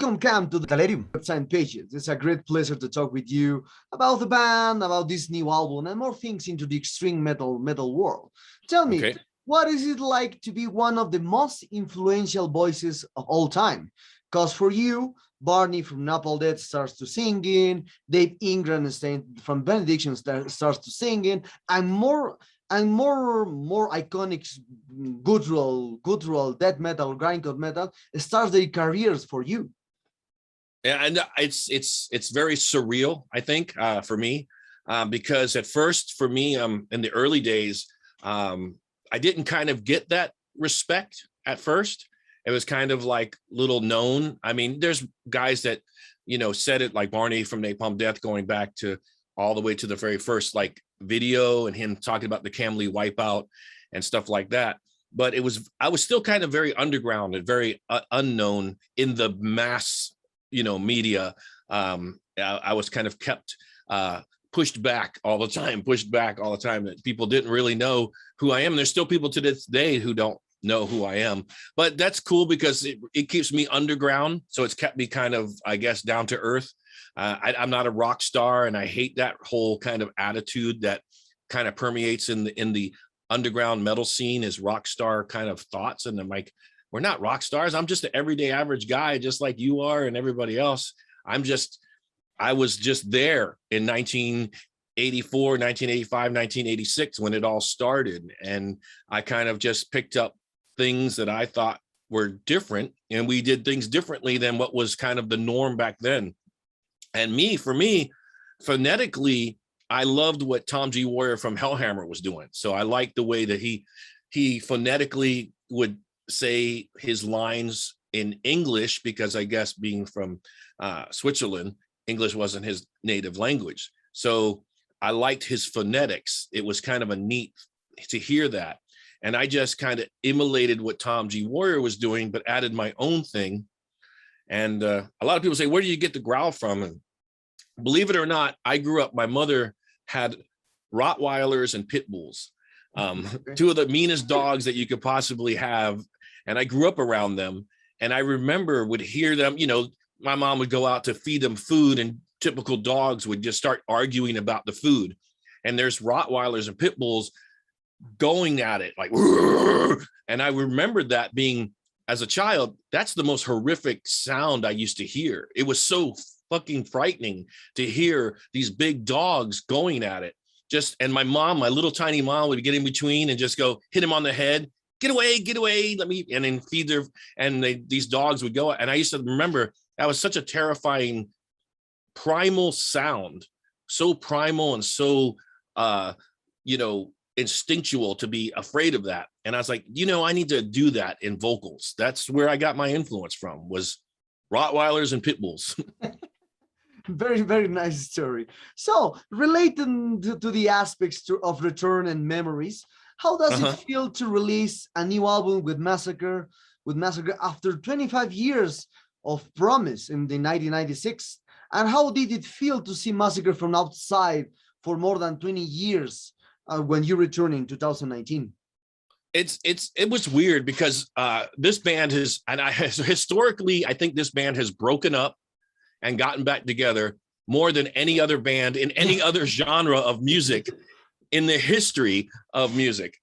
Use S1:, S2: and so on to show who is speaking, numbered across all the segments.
S1: Welcome, Kam, to the Talerium website pages. It's a great pleasure to talk with you about the band, about this new album, and more things into the extreme metal world. Tell me, what is it like to be one of the most influential voices of all time? Because for you, Barney from Napalm Death starts to singing, Dave Ingram from Benediction starts to singing, and more iconic guttural death metal, grindcore metal starts their careers for you.
S2: Yeah, and it's very surreal, I think, for me, because at first, for me, in the early days, I didn't kind of get that respect at first. It was kind of like little known. I mean, there's guys that, you know, said it, like Barney from Napalm Death, going back to all the way to the very first like video and him talking about the Kam Lee wipeout and stuff like that. But I was still kind of very underground and very unknown in the mass, you know, media. I was kind of kept pushed back all the time, that people didn't really know who I am. And there's still people to this day who don't know who I am, but that's cool because it keeps me underground. So it's kept me kind of, I guess, down to earth. I'm not a rock star, and I hate that whole kind of attitude that kind of permeates in the underground metal scene, is rock star kind of thoughts. And I'm like, we're not rock stars. I'm just an everyday average guy, just like you are and everybody else. I was just there in 1984, 1985, 1986 when it all started. And I kind of just picked up things that I thought were different, and we did things differently than what was kind of the norm back then. And for me, phonetically, I loved what Tom G. Warrior from Hellhammer was doing. So I liked the way that he phonetically would say his lines in English, because I guess being from Switzerland, English wasn't his native language. So I liked his phonetics. It was kind of a neat to hear that. And I just kind of emulated what Tom G. Warrior was doing, but added my own thing. And a lot of people say, where do you get the growl from? And believe it or not, I grew up, my mother had Rottweilers and Pit Bulls, two of the meanest dogs that you could possibly have. And I grew up around them. And I remember would hear them, you know, my mom would go out to feed them food, and typical dogs would just start arguing about the food. And there's Rottweilers and Pit Bulls going at it like, and I remembered that being, as a child, that's the most horrific sound I used to hear. It was so fucking frightening to hear these big dogs going at it. And my mom, my little tiny mom, would get in between and just go hit him on the head. Get away, let me, and then feed their, and these dogs would go. And I used to remember that was such a terrifying primal sound, so primal and so, you know, instinctual to be afraid of that. And I was like, you know, I need to do that in vocals. That's where I got my influence from, was Rottweilers and Pit Bulls.
S1: Very, very nice story. So relating to the aspects of return and memories, how does it feel to release a new album with Massacre after 25 years of promise in the 1996? And how did it feel to see Massacre from outside for more than 20 years when you returned in 2019?
S2: It was weird because this band historically, I think this band has broken up and gotten back together more than any other band in any other genre of music in the history of music.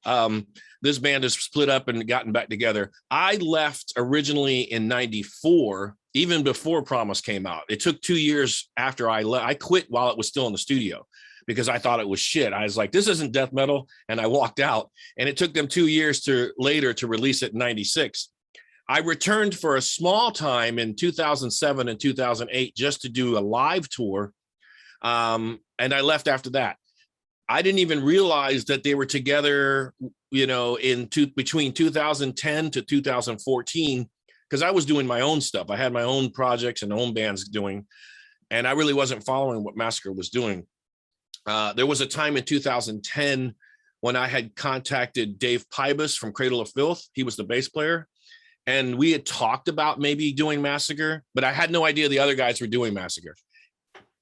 S2: This band has split up and gotten back together. I left originally in 94, even before Promise came out. It took 2 years after I left. I quit while it was still in the studio because I thought it was shit. I was like, this isn't death metal. And I walked out, and it took them 2 years later to release it in 96. I returned for a small time in 2007 and 2008 just to do a live tour. And I left after that. I didn't even realize that they were together, you know, between 2010 to 2014, because I was doing my own stuff. I had my own projects and own bands doing, and I really wasn't following what Massacre was doing. There was a time in 2010 when I had contacted Dave Pybus from Cradle of Filth. He was the bass player. And we had talked about maybe doing Massacre, but I had no idea the other guys were doing Massacre.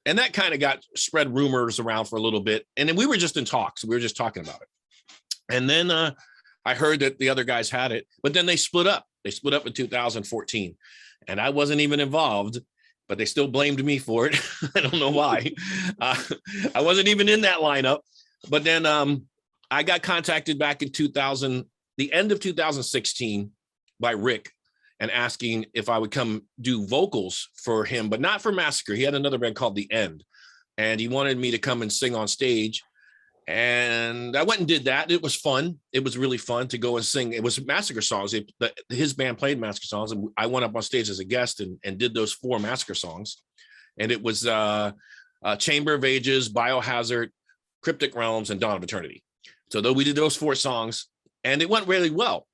S2: And that kind of got spread rumors around for a little bit. And then we were just in talks. We were just talking about it. And then I heard that the other guys had it, but then they split up. They split up in 2014. and I wasn't even involved, but they still blamed me for it. I don't know why. I wasn't even in that lineup. But then I got contacted back in the end of 2016 by Rick, and asking if I would come do vocals for him, but not for Massacre. He had another band called The End, and he wanted me to come and sing on stage. And I went and did that. It was fun. It was really fun to go and sing. It was Massacre songs. His band played Massacre songs, and I went up on stage as a guest and did those 4 Massacre songs. And it was Chamber of Ages, Biohazard, Cryptic Realms, and Dawn of Eternity. So though we did those 4 songs, and it went really well.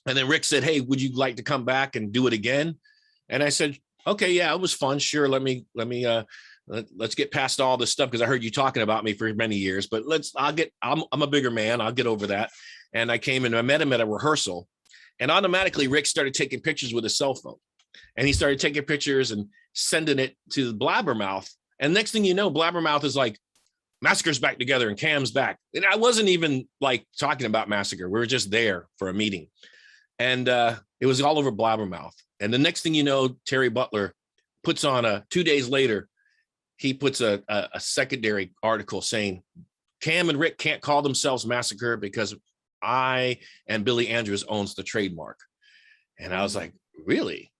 S2: And then Rick said, "Hey, would you like to come back and do it again?" And I said, "Okay, yeah, it was fun. Sure, let's get past all this stuff, because I heard you talking about me for many years. But I'm a bigger man. I'll get over that." And I came and I met him at a rehearsal, and automatically Rick started taking pictures with his cell phone, and he started taking pictures and sending it to Blabbermouth. And next thing you know, Blabbermouth is like, "Massacre's back together and Kam's back." And I wasn't even like talking about Massacre. We were just there for a meeting. And it was all over Blabbermouth. And the next thing you know, Terry Butler puts on 2 days later, he puts a secondary article saying, "Kam and Rick can't call themselves Massacre because I and Billy Andrews owns the trademark." And I was like, "Really?"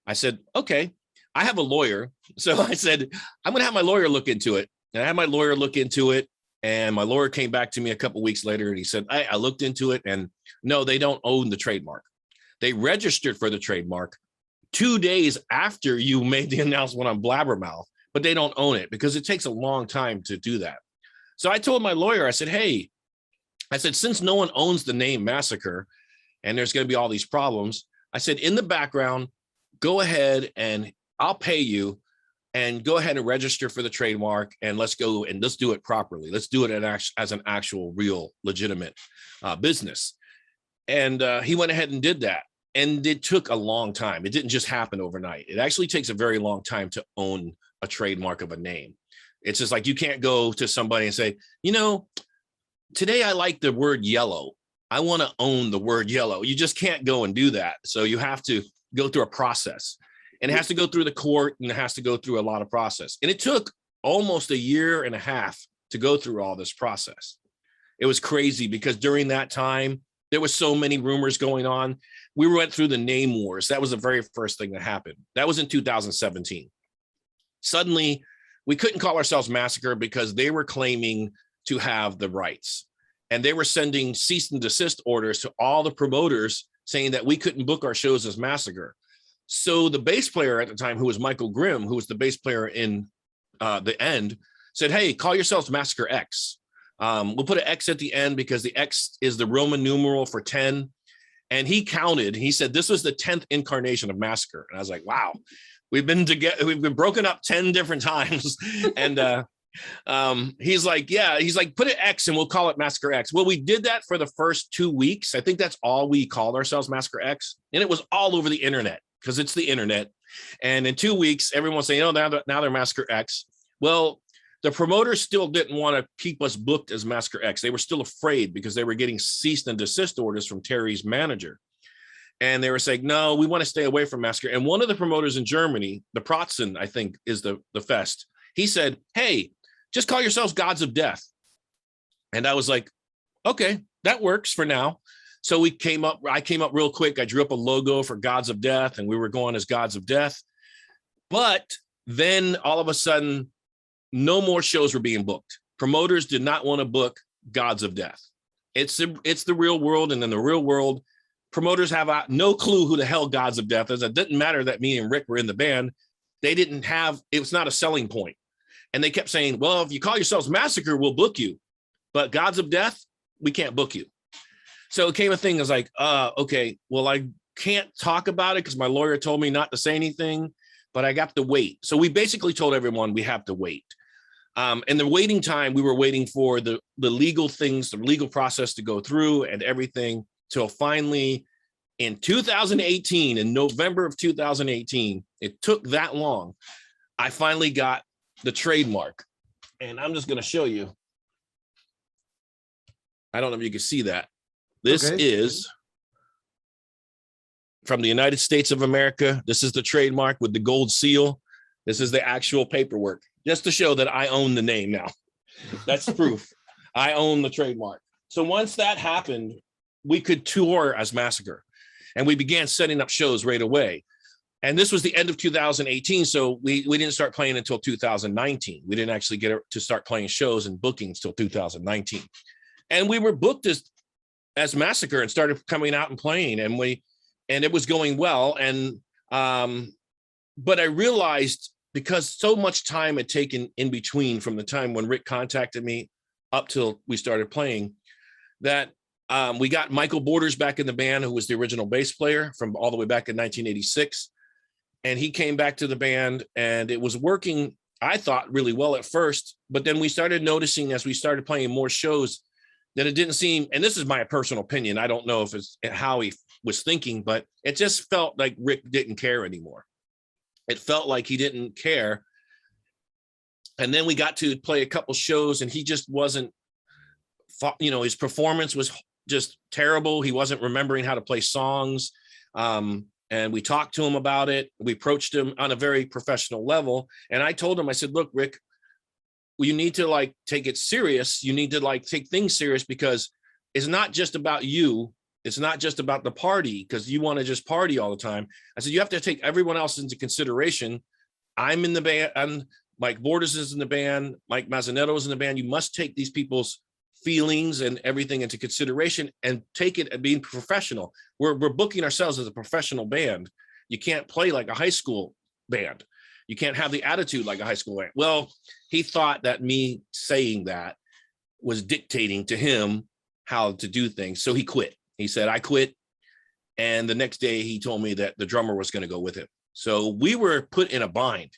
S2: I said, "Okay, I have a lawyer." So I said, "I'm going to have my lawyer look into it." And I had my lawyer look into it. And my lawyer came back to me a couple of weeks later, and he said, I looked into it, and no, they don't own the trademark. They registered for the trademark 2 days after you made the announcement on Blabbermouth, but they don't own it because it takes a long time to do that. So I told my lawyer, I said, "Hey," I said, "since no one owns the name Massacre and there's going to be all these problems," I said, "in the background, go ahead and I'll pay you, and go ahead and register for the trademark, and let's go and let's do it properly. Let's do it as an actual, real, legitimate business." And he went ahead and did that. And it took a long time. It didn't just happen overnight. It actually takes a very long time to own a trademark of a name. It's just like, you can't go to somebody and say, "Today I like the word yellow. I want to own the word yellow." You just can't go and do that. So you have to go through a process. And it has to go through the court, and it has to go through a lot of process. And it took almost 1.5 years to go through all this process. It was crazy because during that time, there was so many rumors going on. We went through the name wars. That was the very first thing that happened. That was in 2017. Suddenly, we couldn't call ourselves Massacre because they were claiming to have the rights. And they were sending cease and desist orders to all the promoters saying that we couldn't book our shows as Massacre. So the bass player at the time, who was Michael Grimm, who was the bass player in The End, said, "Hey, call yourselves Massacre X. We'll put an X at the end because the X is the Roman numeral for 10. And he counted. He said, "This was the 10th incarnation of Massacre." And I was like, "Wow, we've been together. We've been broken up 10 different times." And he's like, "Yeah." He's like, "Put an X and we'll call it Massacre X." Well, we did that for the first 2 weeks. I think that's all we called ourselves, Massacre X. And it was all over the internet, because it's the internet. And in 2 weeks, everyone's saying, "Oh, now they're Massacre X." Well, the promoters still didn't want to keep us booked as Massacre X. They were still afraid because they were getting cease and desist orders from Terry's manager. And they were saying, "No, we want to stay away from Massacre." And one of the promoters in Germany, the Protzen, I think is the fest, he said, "Hey, just call yourselves Gods of Death." And I was like, "Okay, that works for now." So I came up real quick. I drew up a logo for Gods of Death, and we were going as Gods of Death. But then all of a sudden, no more shows were being booked. Promoters did not want to book Gods of Death. It's the real world. And in the real world, promoters have no clue who the hell Gods of Death is. It didn't matter that me and Rick were in the band. It was not a selling point. And they kept saying, "Well, if you call yourselves Massacre, we'll book you. But Gods of Death, we can't book you." So it came a thing. I was like, okay, well, I can't talk about it because my lawyer told me not to say anything, but I got to wait. So we basically told everyone we have to wait. And the waiting time, we were waiting for the legal things, the legal process to go through and everything, till finally in 2018, in November of 2018, it took that long. I finally got the trademark. And I'm just going to show you. I don't know if you can see that. This is from the United States of America. This is the trademark with the gold seal. This is the actual paperwork, just to show that I own the name now. That's proof. I own the trademark. So once that happened, we could tour as Massacre, and we began setting up shows right away. And this was the end of 2018. So we didn't start playing until 2019. We didn't actually get to start playing shows and bookings till 2019. And we were booked as Massacre and started coming out and playing, and it was going well. And but I realized, because so much time had taken in between from the time when Rick contacted me up till we started playing, that we got Michael Borders back in the band, who was the original bass player from all the way back in 1986. And he came back to the band, and it was working, I thought, really well at first. But then we started noticing, as we started playing more shows, that it didn't seem, and this is my personal opinion, I don't know if it's how he was thinking, but it just felt like Rick didn't care anymore. It felt like he didn't care. And then we got to play a couple shows, and he just wasn't, his performance was just terrible. He wasn't remembering how to play songs. And we talked to him about it. We approached him on a very professional level. And I told him, I said, look, Rick, you need to take it serious. You need to take things serious, because it's not just about you. It's not just about the party, because you want to just party all the time. I said, you have to take everyone else into consideration. I'm in the band. Mike Borders is in the band. Mike Mazzanetto is in the band. You must take these people's feelings and everything into consideration, and take it and being professional. We're booking ourselves as a professional band. You can't play like a high school band. You can't have the attitude like a high school band. Well, he thought that me saying that was dictating to him how to do things. So he quit. He said, I quit. And the next day he told me that the drummer was going to go with him. So we were put in a bind.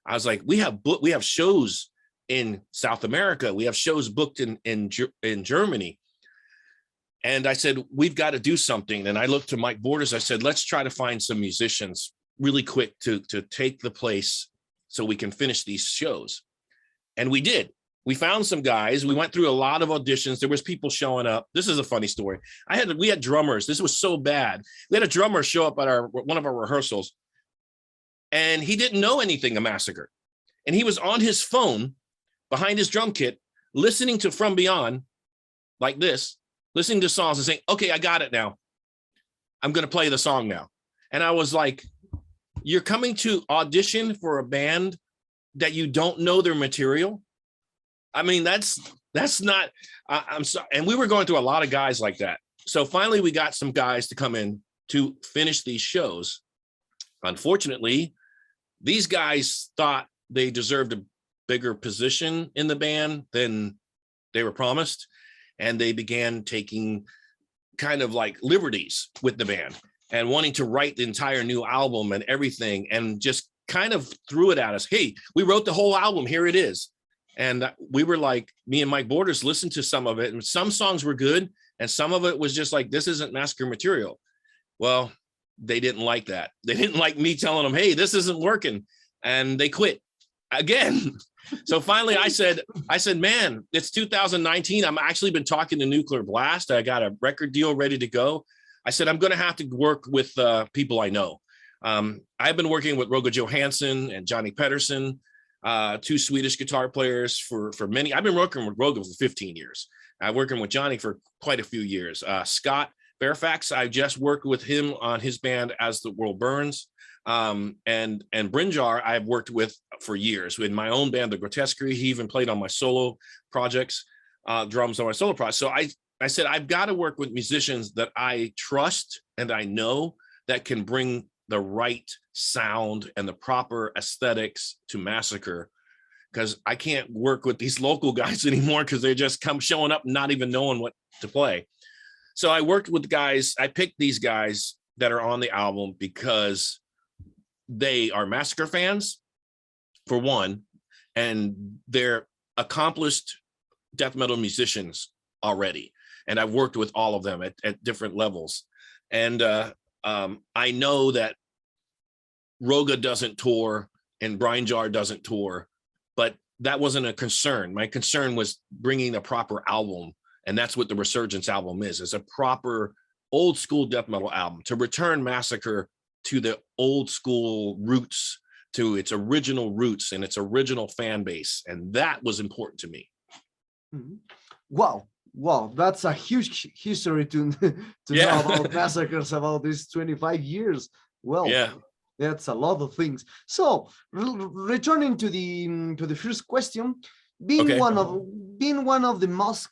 S2: I was like, we have shows in South America. We have shows booked in Germany. And I said, we've got to do something. And I looked to Mike Borders. I said, let's try to find some musicians really quick to take the place so we can finish these shows. And we did. We found some guys. We went through a lot of auditions. There was people showing up. This is a funny story. We had drummers. This was so bad. We had a drummer show up at one of our rehearsals, and he didn't know anything of Massacre. And he was on his phone behind his drum kit, listening to From Beyond like this, listening to songs and saying, okay, I got it now. I'm going to play the song now. And I was like, you're coming to audition for a band that you don't know their material? I mean, that's not, I'm sorry. And we were going through a lot of guys like that. So finally we got some guys to come in to finish these shows. Unfortunately, these guys thought they deserved a bigger position in the band than they were promised. And they began taking kind of liberties with the band and wanting to write the entire new album and everything, and just kind of threw it at us. Hey, we wrote the whole album. Here it is. And we were like, me and Mike Borders listened to some of it, and some songs were good, and some of it was just like, this isn't Massacre material. Well, they didn't like that. They didn't like me telling them, hey, this isn't working. And they quit again. So finally I said, man, it's 2019. I'm actually been talking to Nuclear Blast. I got a record deal ready to go. I said, I'm going to have to work with people I know. I've been working with Roger Johansson and Johnny Pedersen, two Swedish guitar players for many. I've been working with Roger for 15 years. I'm working with Johnny for quite a few years. Scott Fairfax, I just worked with him on his band As the World Burns. And Brinjar I've worked with for years with my own band, The Grotesquerie. He even played on my solo projects, drums on my solo projects. So I said, I've got to work with musicians that I trust and I know that can bring the right sound and the proper aesthetics to Massacre, because I can't work with these local guys anymore because they just come showing up not even knowing what to play. So I worked with guys. I picked these guys that are on the album because they are Massacre fans, for one, and they're accomplished death metal musicians already. And I've worked with all of them at different levels. And I know that Roga doesn't tour and Brian Jar doesn't tour, but that wasn't a concern. My concern was bringing a proper album. And that's what the Resurgence album is. It's a proper old school death metal album, to return Massacre to the old school roots, to its original roots and its original fan base. And that was important to me.
S1: Wow. Wow, that's a huge history to know about Massacres about these 25 years. Well, that's a lot of things. So returning to the first question, being one of the most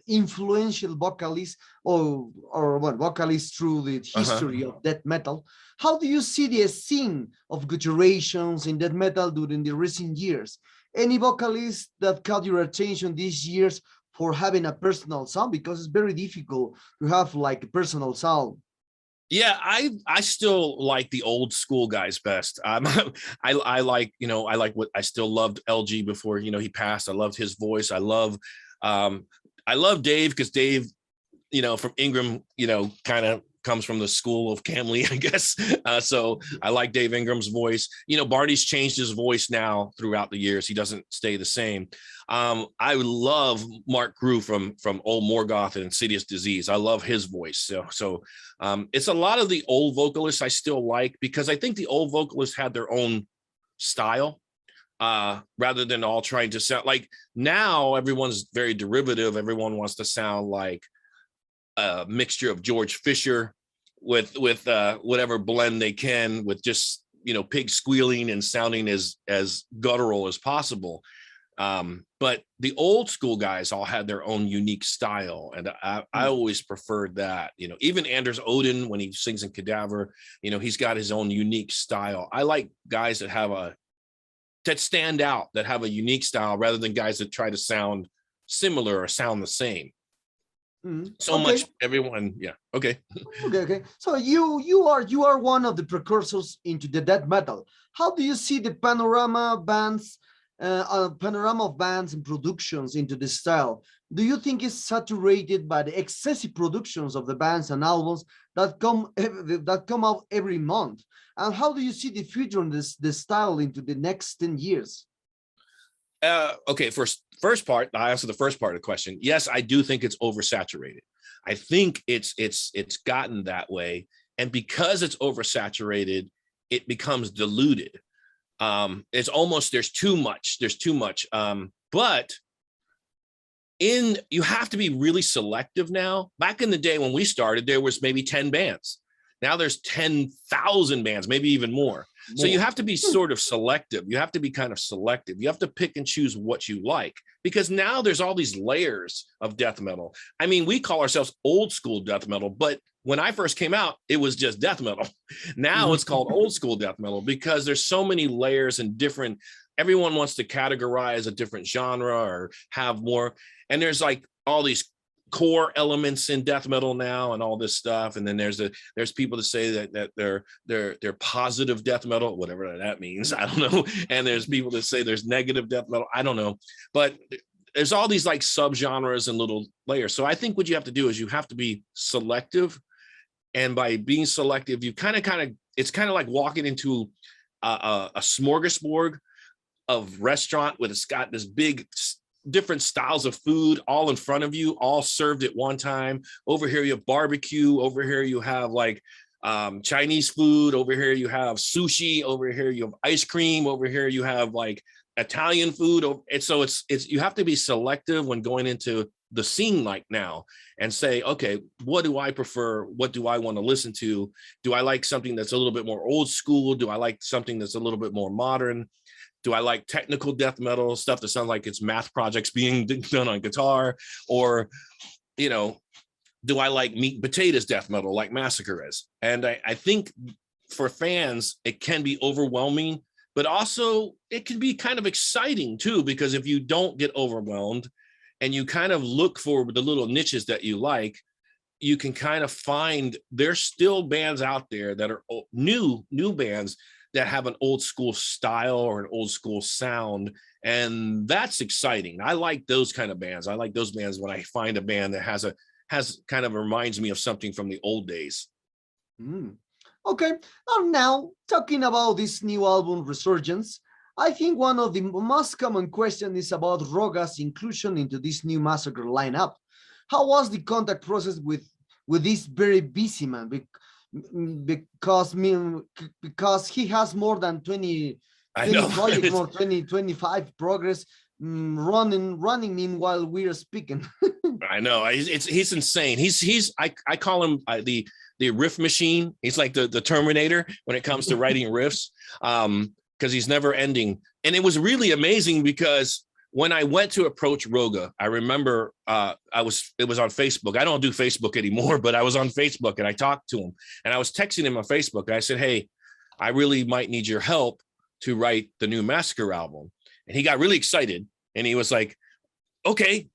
S1: influential vocalists or vocalists through the history of death metal, how do you see the scene of guturations in death metal during the recent years? Any vocalists that caught your attention these years for having a personal sound? Because it's very difficult to have like a personal sound.
S2: Yeah, I still like the old school guys best. I like, I still loved LG before, he passed. I loved his voice. I love Dave, because Dave, from Ingram, kind of comes from the school of Kam Lee, I guess. So I like Dave Ingram's voice. Barty's changed his voice now throughout the years. He doesn't stay the same. I love Mark Grew from Old Morgoth and Insidious Disease. I love his voice. So it's a lot of the old vocalists I still like, because I think the old vocalists had their own style, rather than all trying to sound like, now everyone's very derivative. Everyone wants to sound like a mixture of George Fisher with whatever blend they can, with just pig squealing and sounding as guttural as possible. But the old school guys all had their own unique style, and I always preferred that. Even Anders Odin, when he sings in Cadaver, he's got his own unique style. I like guys that stand out, that have a unique style, rather than guys that try to sound similar or sound the same. So much everyone. Okay.
S1: So you are one of the precursors into the death metal. How do you see the panorama of bands and productions into this style? Do you think it's saturated by the excessive productions of the bands and albums that come out every month? And how do you see the future in this style into the next 10 years?
S2: Okay, first part, I answer the first part of the question. Yes, I do think it's oversaturated. I think it's gotten that way, and because it's oversaturated, it becomes diluted. It's almost, there's too much. But you have to be really selective now. Back in the day when we started, there was maybe 10 bands. Now there's 10,000 bands, maybe even more. So you have to be sort of selective. You have to be kind of selective. You have to pick and choose what you like, because now there's all these layers of death metal. I mean, we call ourselves old school death metal, but when I first came out, it was just death metal. Now it's called old school death metal, because there's so many layers and everyone wants to categorize a different genre or have more. And there's like all these core elements in death metal now and all this stuff, and then there's people that say that they're positive death metal, whatever that means, I don't know, and there's people that say there's negative death metal, I don't know, but there's all these like subgenres and little layers. So I think what you have to do is you have to be selective, and by being selective, you kind of it's kind of like walking into a smorgasbord of restaurant with it's got this big different styles of food all in front of you, all served at one time. Over here you have barbecue, over here you have like Chinese food, over here you have sushi, over here you have ice cream, over here you have like Italian food. And so it's you have to be selective when going into the scene like now, and say, okay, what do I prefer? What do I want to listen to? Do I like something that's a little bit more old school? Do I like something that's a little bit more modern? Do I like technical death metal stuff that sounds like it's math projects being done on guitar? Or, do I like meat and potatoes death metal like Massacre is? And I think for fans, it can be overwhelming, but also it can be kind of exciting too, because if you don't get overwhelmed and you kind of look for the little niches that you like, you can kind of find there's still bands out there that are new bands that have an old school style or an old school sound. And that's exciting. I like those kind of bands. I like those bands when I find a band that has kind of reminds me of something from the old days.
S1: Okay. Now talking about this new album Resurgence, I think one of the most common questions is about Roga's inclusion into this new Massacre lineup. How was the contact process with with this very busy man, because he has more than 20
S2: I know.
S1: projects, more 25 progress, running meanwhile we are speaking.
S2: I know. He's insane. I call him the riff machine. He's like the Terminator when it comes to writing riffs, because he's never ending. And it was really amazing because when I went to approach Roga, I remember it was on Facebook. I don't do Facebook anymore, but I was on Facebook and I talked to him and I was texting him on Facebook. I said, hey, I really might need your help to write the new Massacre album. And he got really excited and he was like, okay,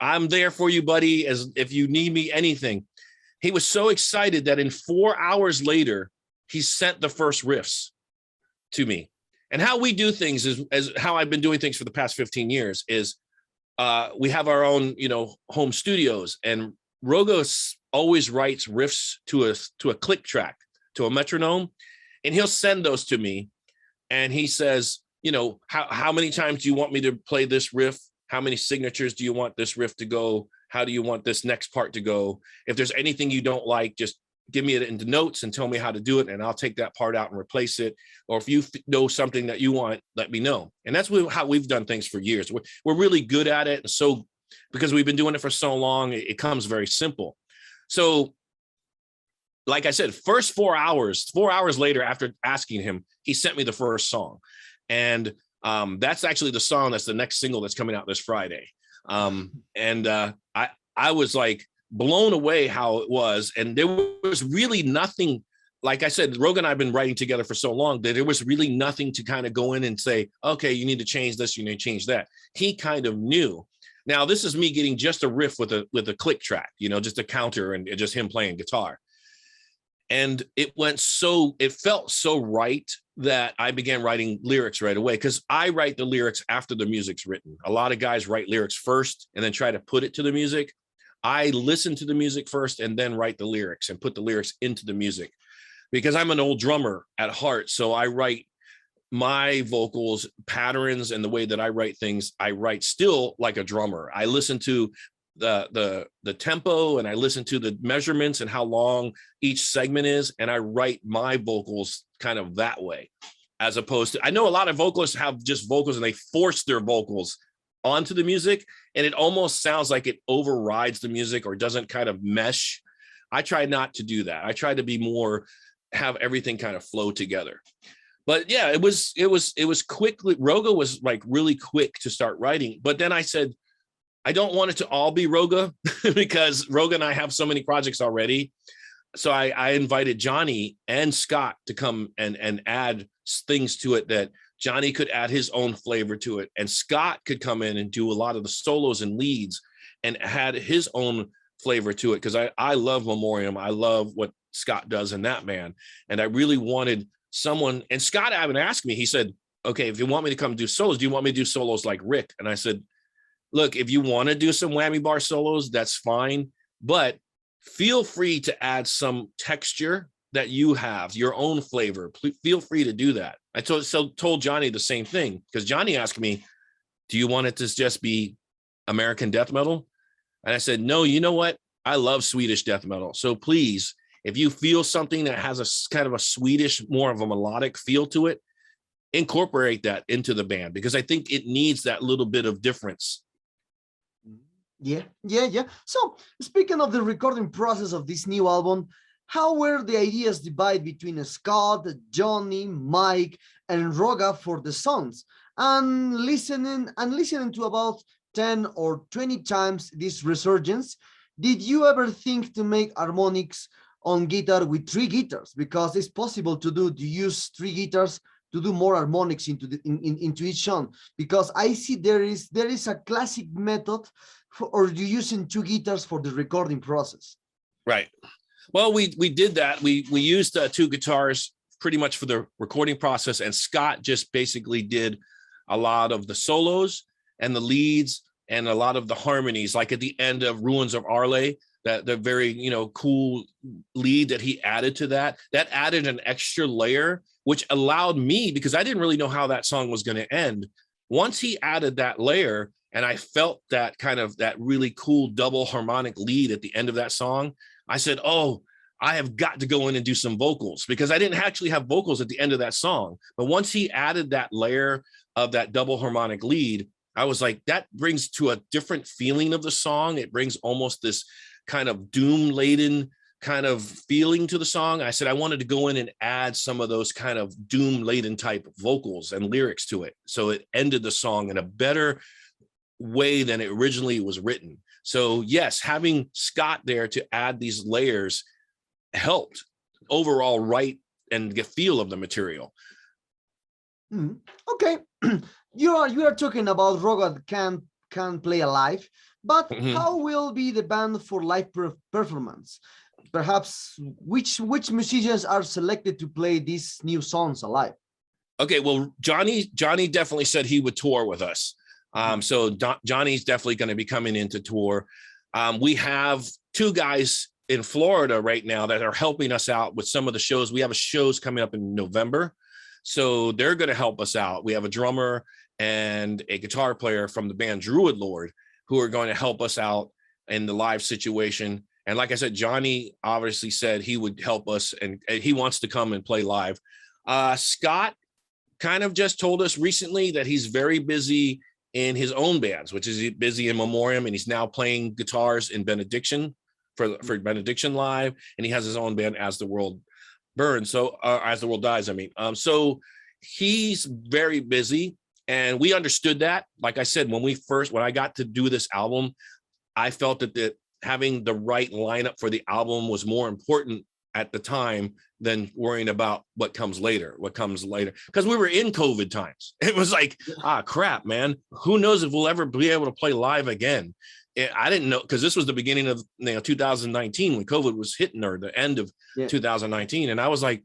S2: I'm there for you, buddy, as if you need me anything. He was so excited that in 4 hours later, he sent the first riffs to me. And how we do things is, as how I've been doing things for the past 15 years, is we have our own, home studios, and Roga always writes riffs to a click track, to a metronome, and he'll send those to me. And he says, how many times do you want me to play this riff? How many signatures do you want this riff to go? How do you want this next part to go? If there's anything you don't like, just give me it into notes and tell me how to do it, and I'll take that part out and replace it. Or if you know something that you want, let me know. And that's how we've done things for years. We're really good at it. And so because we've been doing it for so long, it comes very simple. So like I said, first 4 hours later, after asking him, he sent me the first song. And that's actually the song that's the next single that's coming out this Friday. I was like blown away how it was. And there was really nothing, like I said, Roga and I have been writing together for so long that there was really nothing to kind of go in and say, okay, you need to change this, you need to change that. He kind of knew. Now, this is me getting just a riff with a click track, just a counter and just him playing guitar. And it felt so right that I began writing lyrics right away, because I write the lyrics after the music's written. A lot of guys write lyrics first and then try to put it to the music. I listen to the music first and then write the lyrics and put the lyrics into the music, because I'm an old drummer at heart. So I write my vocals patterns, and the way that I write things, I write still like a drummer. I listen to the tempo, and I listen to the measurements and how long each segment is, and I write my vocals kind of that way, as opposed to, I know a lot of vocalists have just vocals and they force their vocals onto the music, and it almost sounds like it overrides the music or doesn't kind of mesh. I try not to do that. I try to be more, have everything kind of flow together. But yeah, it was quickly, Roga was like really quick to start writing. But then I said, I don't want it to all be Roga because Roga and I have so many projects already. So I invited Johnny and Scott to come and add things to it, that Johnny could add his own flavor to it, and Scott could come in and do a lot of the solos and leads and add his own flavor to it, because I love Memoriam. I love what Scott does in that band. And I really wanted someone, and Scott even asked me, he said, okay, if you want me to come do solos, do you want me to do solos like Rick? And I said, look, if you want to do some whammy bar solos, that's fine, but feel free to add some texture that you have, your own flavor. Feel free to do that. I told Johnny the same thing, because Johnny asked me, do you want it to just be American death metal? And I said, no, you know what? I love Swedish death metal. So please, if you feel something that has a kind of a Swedish, more of a melodic feel to it, incorporate that into the band, because I think it needs that little bit of difference.
S1: Yeah. So speaking of the recording process of this new album, how were the ideas divided between Scott, Johnny, Mike, and Roga for the songs? And listening to about 10 or 20 times this resurgence, did you ever think to make harmonics on guitar with 3 guitars? Because it's possible to use 3 guitars to do more harmonics into each song. Because I see there is a classic method or you using 2 guitars for the recording process.
S2: Right. Well, we did that. We used 2 guitars pretty much for the recording process, and Scott just basically did a lot of the solos and the leads and a lot of the harmonies, like at the end of Ruins of Arle, that the very cool lead that he added to that added an extra layer, which allowed me, because I didn't really know how that song was going to end. Once he added that layer, and I felt that kind of that really cool double harmonic lead at the end of that song. I said, oh, I have got to go in and do some vocals, because I didn't actually have vocals at the end of that song. But once he added that layer of that double harmonic lead, I was like, that brings to a different feeling of the song. It brings almost this kind of doom laden kind of feeling to the song. I said I wanted to go in and add some of those kind of doom laden type vocals and lyrics to it, so it ended the song in a better way than it originally was written. So yes, having Scott there to add these layers helped overall write and get feel of the material.
S1: Okay. you are talking about Roga can play alive, but how will be the band for live performance? Perhaps which musicians are selected to play these new songs alive? Okay,
S2: well, Johnny definitely said he would tour with us. So Johnny's definitely going to be coming into tour. We have two guys in Florida right now that are helping us out with some of the shows. We have shows coming up in November, so they're going to help us out. We have a drummer and a guitar player from the band Druid Lord who are going to help us out in the live situation. And like I said, Johnny obviously said he would help us, and he wants to come and play live. Scott kind of just told us recently that he's very busy in his own bands, which is busy in Memoriam, and he's now playing guitars in Benediction for Benediction Live, and he has his own band As the World Burns, so As the World Dies, I mean. So he's very busy, and we understood that. Like I said, when I got to do this album, I felt that having the right lineup for the album was more important at the time than worrying about what comes later, because we were in COVID times. It was like, crap, man, who knows if we'll ever be able to play live again. I didn't know, because this was the beginning of 2019 when COVID was hitting, or the end of 2019. And I was like,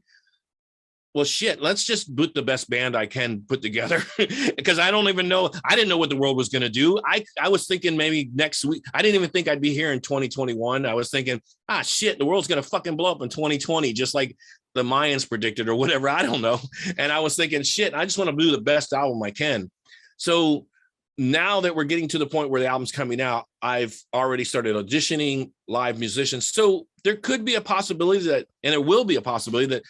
S2: well, shit, let's just put the best band I can put together, because I didn't know what the world was going to do. I was thinking maybe next week. I didn't even think I'd be here in 2021. I was thinking, shit, the world's going to fucking blow up in 2020, just like the Mayans predicted or whatever. I don't know. And I was thinking, shit, I just want to do the best album I can. So now that we're getting to the point where the album's coming out, I've already started auditioning live musicians. So there could be a possibility and there will be a possibility that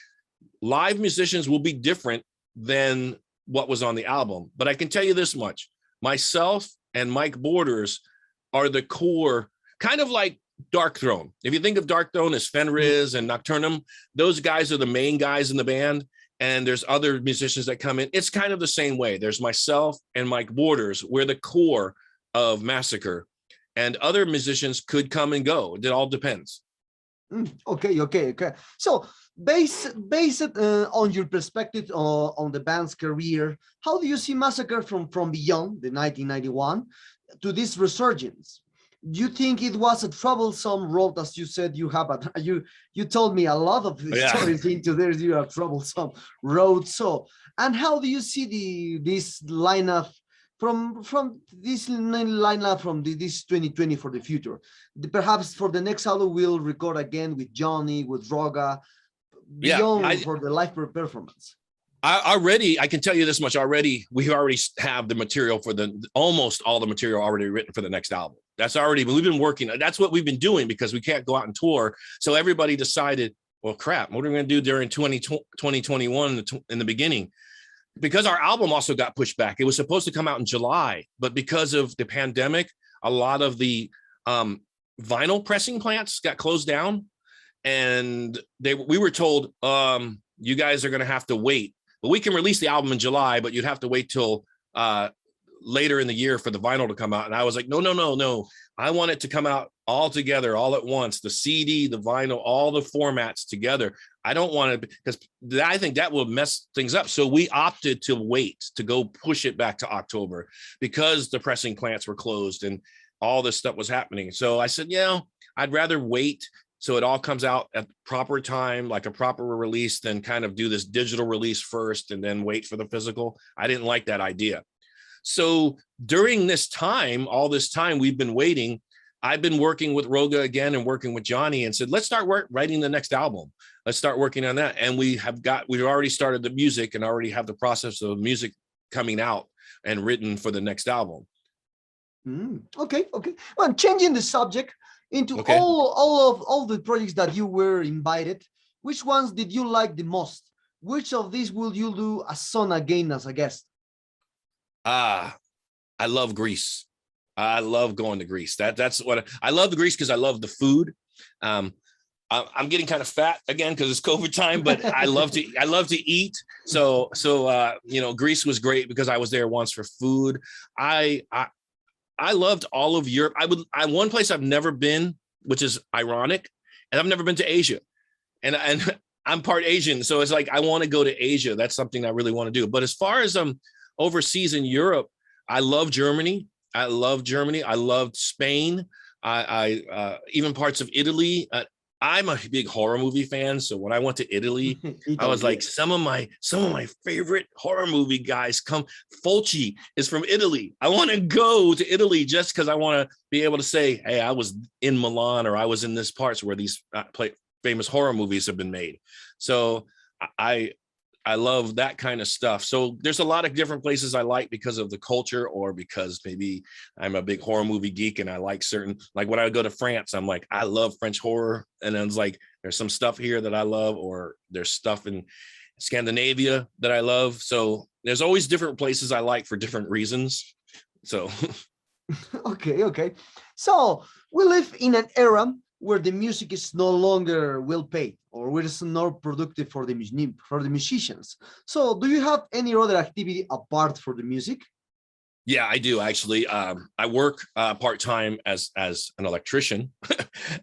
S2: live musicians will be different than what was on the album. But I can tell you this much: myself and Mike Borders are the core, kind of like Dark Throne. If you think of Dark Throne as Fenriz and Nocturnum, those guys are the main guys in the band. And there's other musicians that come in. It's kind of the same way. There's myself and Mike Borders. We're the core of Massacre. And other musicians could come and go. It all depends.
S1: Okay. So based on your perspective on the band's career, how do you see Massacre from beyond the 1991 to this resurgence? Do you think it was a troublesome road? As you said, you told me a lot of the stories into there. You have troublesome road. So, and how do you see this lineup from this 2020 for the future? Perhaps for the next album, we'll record again with Johnny, with Roga, beyond for the live performance.
S2: I can tell you this much already. We already have the material for almost all the material already written for the next album. We've been working. That's what we've been doing, because we can't go out and tour. So everybody decided, well, crap, what are we going to do during 2021 in the beginning? Because our album also got pushed back. It was supposed to come out in July, but because of the pandemic, a lot of the vinyl pressing plants got closed down, and we were told, you guys are going to have to wait. But we can release the album in July, but you'd have to wait till later in the year for the vinyl to come out. And I was like, no. I want it to come out all together, all at once. The CD, the vinyl, all the formats together. I don't want it, because I think that will mess things up. So we opted to wait, to go push it back to October, because the pressing plants were closed and all this stuff was happening. So I said, I'd rather wait so it all comes out at the proper time, like a proper release, than kind of do this digital release first and then wait for the physical. I didn't like that idea. So during this time, all this time we've been waiting, I've been working with Roga again and working with Johnny, and said, let's start writing the next album. Let's start working on that. And we've already started the music and already have the process of music coming out and written for the next album.
S1: Okay, okay. Well, changing the subject into
S2: Okay.
S1: all the projects that you were invited, which ones did you like the most? Which of these will you do a son again as a guest?
S2: I love Greece. I love going to Greece. That's what I love the Greece because I love the food. I'm getting kind of fat again because it's COVID time, but I love to eat. So Greece was great because I was there once for food. I loved all of Europe. One place I've never been, which is ironic, and I've never been to Asia, and I'm part Asian, so it's like I want to go to Asia. That's something I really want to do. But as far as overseas in Europe, I love Germany. I loved Spain. I even parts of Italy. I'm a big horror movie fan, so when I went to Italy, I was like, some of my favorite horror movie guys come. Fulci is from Italy. I want to go to Italy just because I want to be able to say, hey, I was in Milan or I was in this parts where these famous horror movies have been made. So I love that kind of stuff. So there's a lot of different places I like because of the culture, or because maybe I'm a big horror movie geek and I like certain, like when I go to France, I'm like, I love French horror. And then it's like, there's some stuff here that I love, or there's stuff in Scandinavia that I love. So there's always different places I like for different reasons. So.
S1: Okay. So we live in an era where the music is no longer well paid, or where it's not productive for the musicians. So do you have any other activity apart from the music?
S2: Yeah, I do actually. I work part-time as an electrician,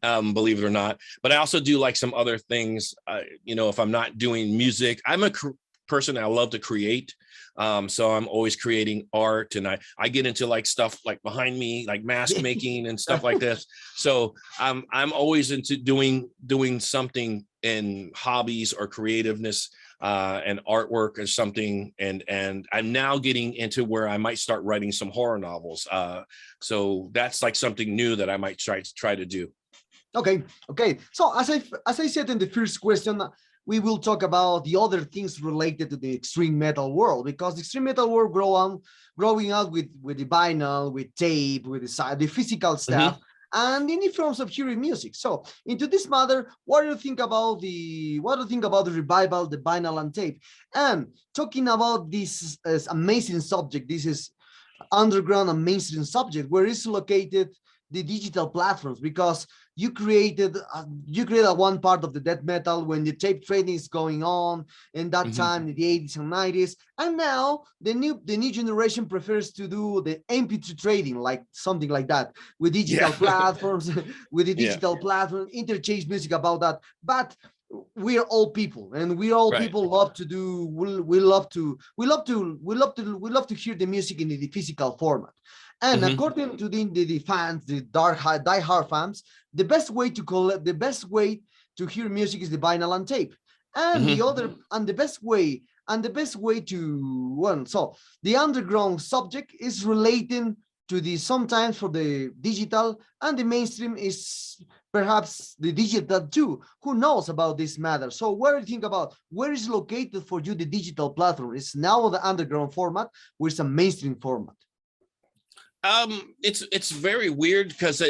S2: believe it or not, but I also do like some other things. If I'm not doing music, I'm a person. I love to create. So I'm always creating art, and I get into like stuff like behind me, like mask making and stuff like this. So I'm always into doing something in hobbies or creativeness and artwork or something. And I'm now getting into where I might start writing some horror novels. So that's like something new that I might try to do.
S1: Okay. So as I said in the first question, we will talk about the other things related to the extreme metal world, because the extreme metal world growing up with the vinyl, with tape, with the physical stuff, and any forms of hearing music. So into this matter, what do you think about the revival, the vinyl and tape? And talking about this amazing subject, this is underground and mainstream subject, where is located the digital platforms, because you created one part of the death metal when the tape trading is going on in that time in the 80s and 90s, and now the new generation prefers to do the MP3 trading, like something like that, with digital platforms, with the digital platform, interchange music about that. But we are all people, and we all people love to do. We love to hear the music in the physical format. And according to the fans, the die-hard fans, the best way to hear music is the vinyl and tape. And the best way to so the underground subject is relating to the sometimes for the digital, and the mainstream is perhaps the digital too. Who knows about this matter? So what do you think about where is located for you the digital platform? Is now the underground format, or is a mainstream format?
S2: It's very weird because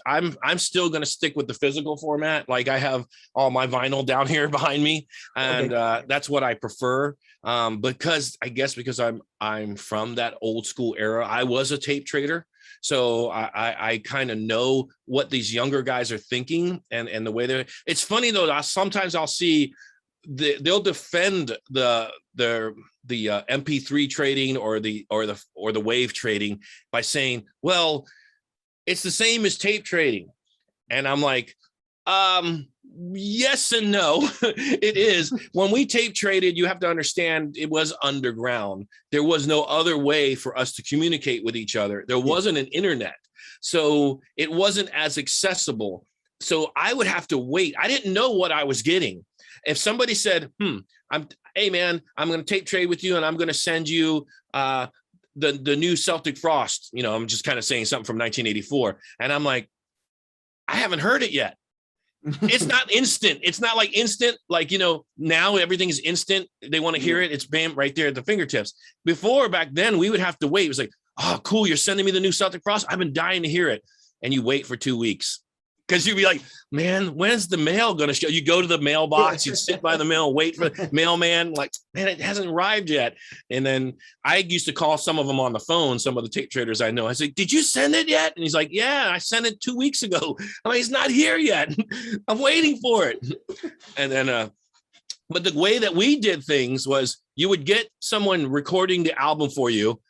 S2: I'm still going to stick with the physical format. Like I have all my vinyl down here behind me, and that's what I prefer. Because I'm from that old school era. I was a tape trader, so I kind of know what these younger guys are thinking and the way it's funny though. Sometimes I'll see they'll defend the MP3 trading or the wave trading by saying, well, it's the same as tape trading. And I'm like, yes and no. It is. When we tape traded, you have to understand it was underground. There was no other way for us to communicate with each other. There wasn't an internet. So it wasn't as accessible. So I would have to wait. I didn't know what I was getting. If somebody said, hey man, I'm going to tape trade with you and I'm going to send you the new Celtic Frost, I'm just kind of saying something from 1984. And I'm like, I haven't heard it yet. It's not instant. It's not like instant. Like, now everything is instant. They want to hear it. It's bam right there at the fingertips. Before, back then, we would have to wait. It was like, oh, cool, you're sending me the new Celtic Frost. I've been dying to hear it. And you wait for 2 weeks. Because you'd be like, man, when's the mail going to show? You go to the mailbox, you'd sit by the mail, wait for the mailman, like, man, it hasn't arrived yet. And then I used to call some of them on the phone, some of the tape traders I know. I said, did you send it yet? And he's like, yeah, I sent it 2 weeks ago. I'm like, he's not here yet. I'm waiting for it. And then, but the way that we did things was you would get someone recording the album for you,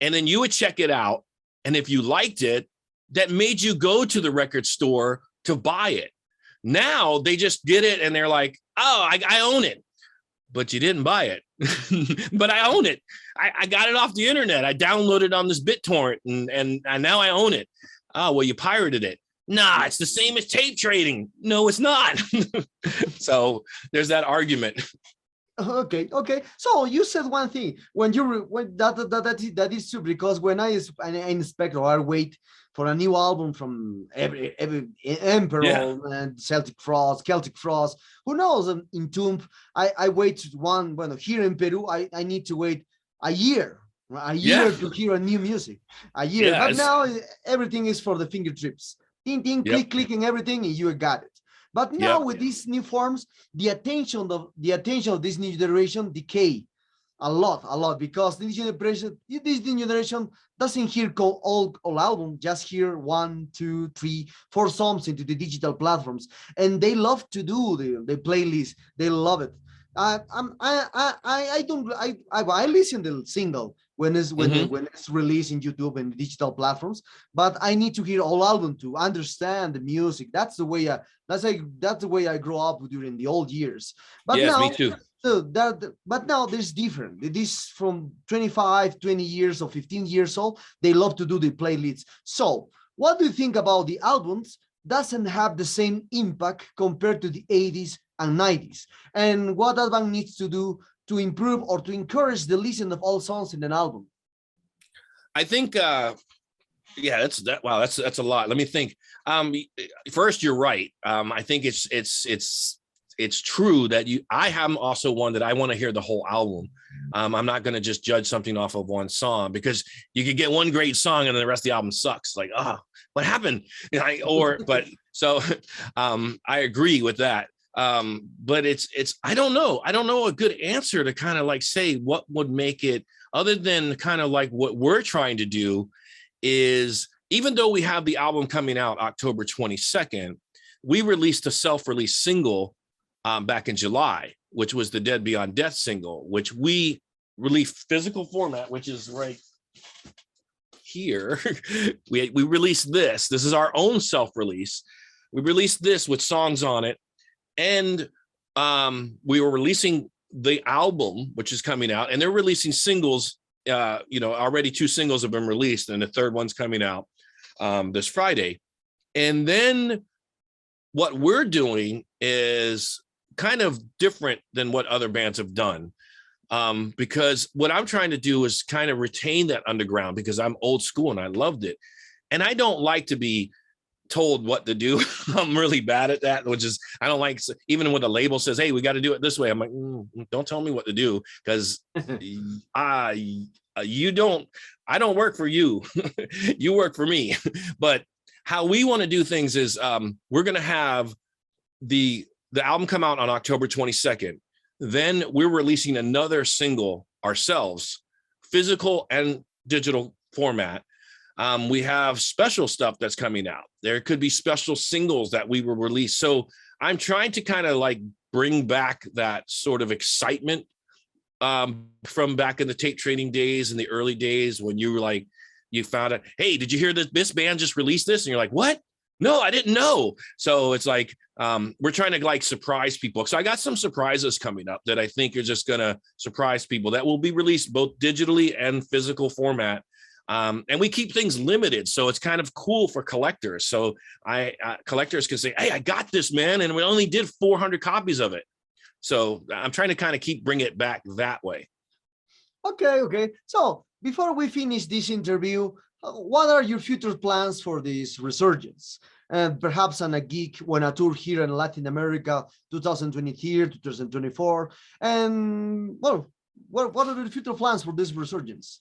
S2: and then you would check it out. And if you liked it, that made you go to the record store to buy it. Now they just get it and they're like, oh, I own it. But you didn't buy it. But I own it. I got it off the internet. I downloaded it on this BitTorrent and now I own it. Oh, well, you pirated it. Nah, it's the same as tape trading. No, it's not. So there's that argument.
S1: Okay. So you said one thing when that is true, because when I inspect or I wait for a new album from every Emperor and Celtic Frost, who knows, in Tomb, I wait one. Well, here in Peru, I need to wait a year to hear a new music, a year. But now everything is for the fingertips. Ting, ting, click, clicking everything, and you got it. But now with these new forms, the attention of this new generation decay a lot, because this new generation doesn't hear all album, just hear 1, 2, 3, 4 songs into the digital platforms, and they love to do the playlist. They love it. I listen to the single when it's released in YouTube and digital platforms, but I need to hear all album to understand the music. That's the way I grew up during the old years. But
S2: yes,
S1: now,
S2: me too.
S1: But now there's different. It is from 25, 20 years or 15 years old. They love to do the playlists. So what do you think about the albums doesn't have the same impact compared to the 80s and 90s? And what Advan needs to do to improve or to encourage the listen of all songs in an album?
S2: I think, that's a lot. Let me think. First, you're right. I think it's true that I am also one that I want to hear the whole album. I'm not going to just judge something off of one song, because you could get one great song and then the rest of the album sucks. Like, what happened? I agree with that. But I don't know a good answer to kind of like say what would make it, other than kind of like what we're trying to do is, even though we have the album coming out October 22nd, we released a self-release single back in July, which was the Dead Beyond Death single, which we released physical format, which is right here. we released this. This is our own self-release. We released this with songs on it. And we were releasing the album, which is coming out, and they're releasing singles. Already 2 singles have been released, and the third one's coming out this Friday. And then what we're doing is kind of different than what other bands have done, because what I'm trying to do is kind of retain that underground, because I'm old school and I loved it, and I don't like to be told what to do. I'm really bad at that, which is, I don't like, even when the label says, hey, we got to do it this way, I'm like, don't tell me what to do, because I don't work for you. You work for me. But how we want to do things is we're going to have the album come out on October 22nd. Then we're releasing another single ourselves, physical and digital format. We have special stuff that's coming out. There could be special singles that we will release. So I'm trying to kind of like bring back that sort of excitement from back in the tape trading days, in the early days, when you were like, you found out, hey, did you hear that this band just released this? And you're like, what? No, I didn't know. So it's like, we're trying to like surprise people. So I got some surprises coming up that I think are just going to surprise people, that will be released both digitally and physical format. And we keep things limited, so it's kind of cool for collectors. So collectors can say, hey, I got this, man, and we only did 400 copies of it. So I'm trying to kind of bring it back that way.
S1: Okay. So before we finish this interview, what are your future plans for this resurgence? And perhaps on a gig when a tour here in Latin America, 2023, 2024. And well, what are the future plans for this resurgence?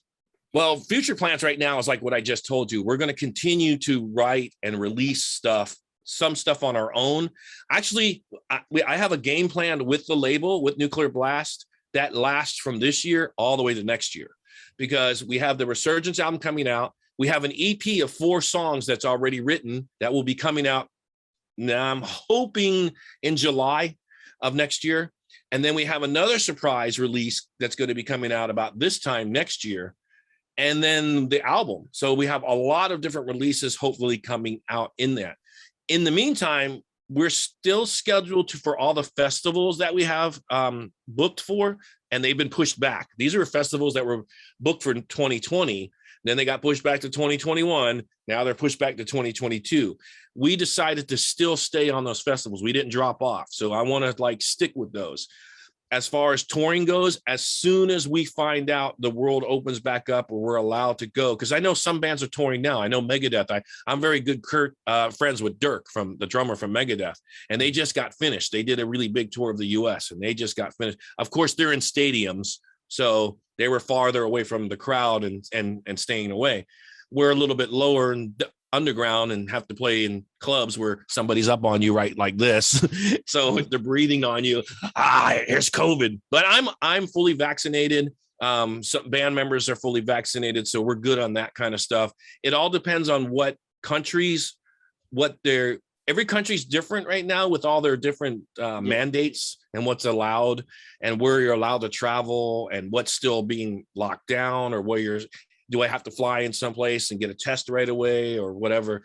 S2: Well, future plans right now is like what I just told you. We're going to continue to write and release stuff, some stuff on our own. Actually, I have a game plan with the label, with Nuclear Blast, that lasts from this year all the way to next year, because we have the Resurgence album coming out. We have an EP of 4 songs that's already written that will be coming out now, I'm hoping in July of next year. And then we have another surprise release that's going to be coming out about this time next year. And then the album. So we have a lot of different releases hopefully coming out in that. In the meantime, we're still scheduled for all the festivals that we have booked for, and they've been pushed back. These are festivals that were booked for 2020. Then they got pushed back to 2021. Now they're pushed back to 2022. We decided to still stay on those festivals. We didn't drop off. So I want to like stick with those. As far as touring goes, as soon as we find out the world opens back up or we're allowed to go, because I know some bands are touring now. I know Megadeth. I'm very good friends with Dirk, from the drummer from Megadeth, and they just got finished. They did a really big tour of the US and they just got finished. Of course, they're in stadiums, so they were farther away from the crowd and staying away. We're a little bit lower and underground and have to play in clubs where somebody's up on you right like this. So if they're breathing on you, here's COVID. But I'm fully vaccinated. Some band members are fully vaccinated, so we're good on that kind of stuff. It all depends on what countries, every country's different right now with all their different mandates and what's allowed and where you're allowed to travel and what's still being locked down, or do I have to fly in someplace and get a test right away or whatever?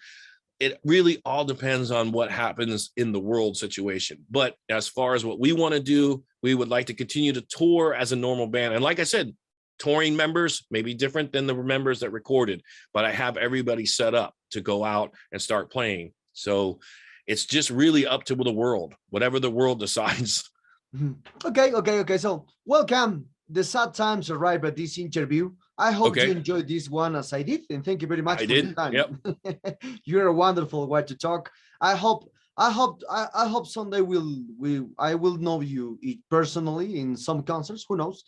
S2: It really all depends on what happens in the world situation. But as far as what we want to do, we would like to continue to tour as a normal band. And like I said, touring members may be different than the members that recorded, but I have everybody set up to go out and start playing. So it's just really up to the world, whatever the world decides.
S1: Okay. So welcome. The sad times arrived at this interview. I hope you enjoyed this one as I did, and thank you very much for your time.
S2: Yep.
S1: You're a wonderful way to talk. I hope someday I will know you personally in some concerts. Who knows?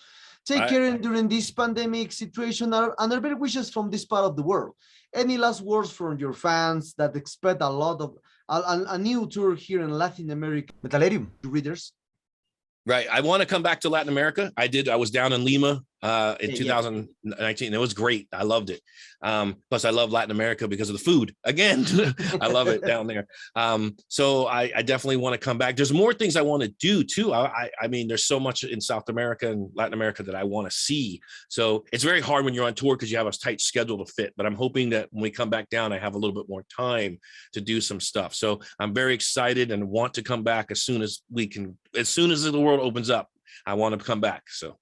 S1: Take care during this pandemic situation, and our best wishes from this part of the world. Any last words from your fans that expect a lot of a new tour here in Latin America? Metalerium readers.
S2: Right. I want to come back to Latin America. I was down in Lima in 2019. It was great. I loved it. Plus, I love Latin America because of the food. Again, I love it down there. So I definitely want to come back. There's more things I want to do, too. I mean, there's so much in South America and Latin America that I want to see. So it's very hard when you're on tour because you have a tight schedule to fit. But I'm hoping that when we come back down, I have a little bit more time to do some stuff. So I'm very excited and want to come back as soon as we can. As soon as the world opens up, I want to come back. So